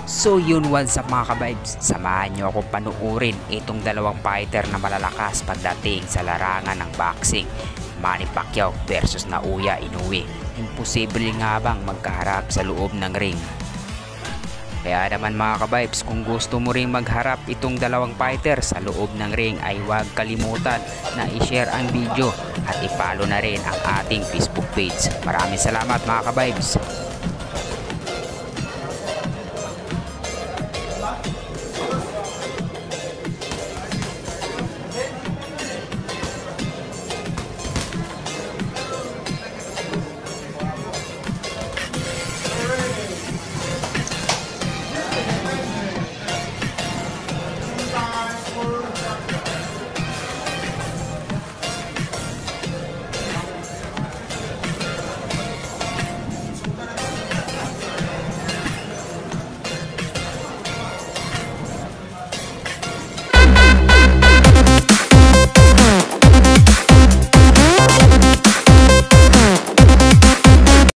So yun, what's up mga ka-vibes, samahan nyo akong panuorin itong dalawang fighter na malalakas pagdating sa larangan ng boxing. Manny Pacquiao versus Naoya Inoue. Imposible nga bang magkaharap sa loob ng ring? Kaya naman mga ka-vibes, kung gusto mo ring magharap itong dalawang fighter sa loob ng ring ay huwag kalimutan na i-share ang video at i-follow na rin ang ating Facebook page. Maraming salamat mga ka-vibes.